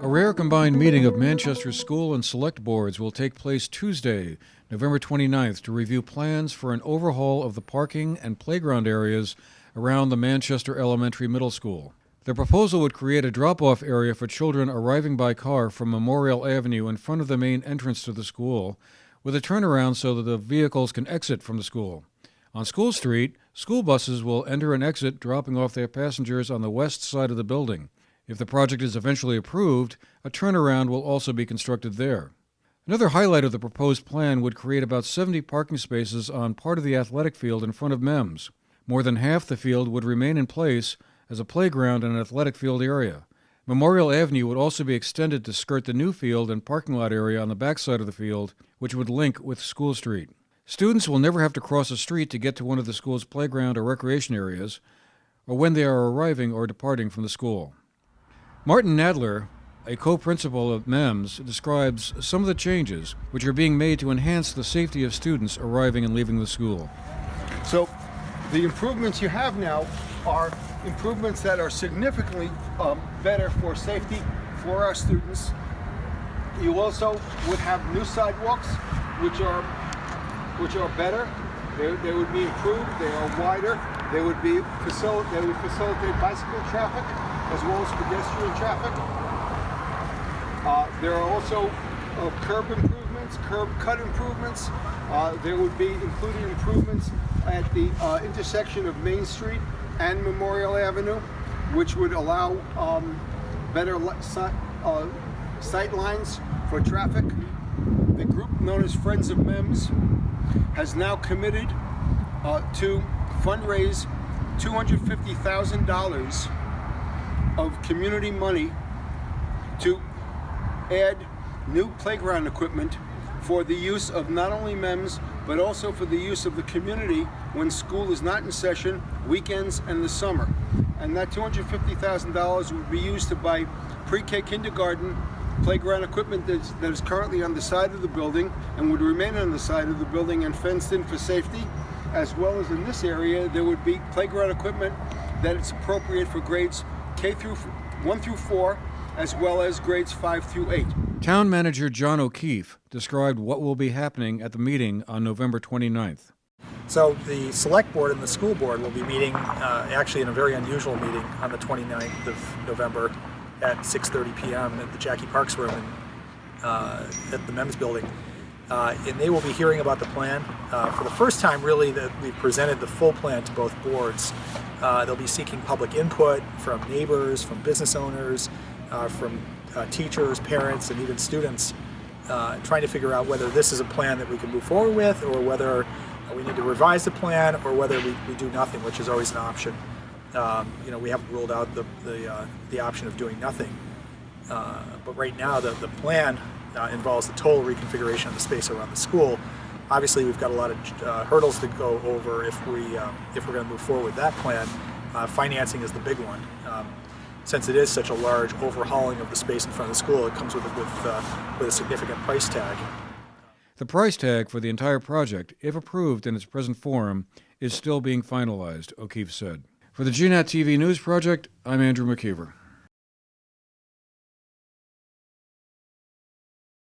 rare combined meeting of Manchester school and select boards will take place Tuesday, November 29th, to review plans for an overhaul of the parking and playground areas around the Manchester Elementary Middle School. The proposal would create a drop-off area for children arriving by car from Memorial Avenue in front of the main entrance to the school, with a turnaround so that the vehicles can exit from the school. On School Street, school buses will enter and exit, dropping off their passengers on the west side of the building. If the project is eventually approved, a turnaround will also be constructed there. Another highlight of the proposed plan would create about 70 parking spaces on part of the athletic field in front of MEMS. More than half the field would remain in place as a playground and athletic field area. Memorial Avenue would also be extended to skirt the new field and parking lot area on the backside of the field, which would link with School Street. Students will never have to cross a street to get to one of the school's playground or recreation areas, or when they are arriving or departing from the school. Martin Nadler, a co-principal of MEMS, describes some of the changes which are being made to enhance the safety of students arriving and leaving the school. So the improvements you have now are improvements that are significantly better for safety for our students. You also would have new sidewalks which are better. They would be improved. They are wider. They would facilitate bicycle traffic as well as pedestrian traffic. There are also curb improvements, curb cut improvements. There would be included improvements at the intersection of Main Street and Memorial Avenue, which would allow better sight lines for traffic. The group known as Friends of MEMS has now committed to fundraise $250,000 of community money to add new playground equipment for the use of not only MEMS, but also for the use of the community when school is not in session, weekends, and the summer. And that $250,000 would be used to buy pre-K kindergarten playground equipment that is currently on the side of the building and would remain on the side of the building and fenced in for safety, as well as in this area there would be playground equipment that is appropriate for grades K through 1 through 4, as well as grades 5 through 8. Town Manager John O'Keefe described what will be happening at the meeting on November 29th. So the Select Board and the School Board will be meeting, actually in a very unusual meeting, on the 29th of November at 6:30 p.m. at the Jackie Parks room at the MEMS building. And they will be hearing about the plan. For the first time, really, that we've presented the full plan to both boards. They'll be seeking public input from neighbors, from business owners, from teachers, parents, and even students, trying to figure out whether this is a plan that we can move forward with, or whether we need to revise the plan, or whether we do nothing, which is always an option. We haven't ruled out the option of doing nothing. But right now, the plan involves the total reconfiguration of the space around the school. Obviously, we've got a lot of hurdles to go over if we're going to move forward with that plan. Financing is the big one. Since it is such a large overhauling of the space in front of the school, it comes with a significant price tag. The price tag for the entire project, if approved in its present form, is still being finalized, O'Keefe said. For the GNAT TV News Project, I'm Andrew McKeever.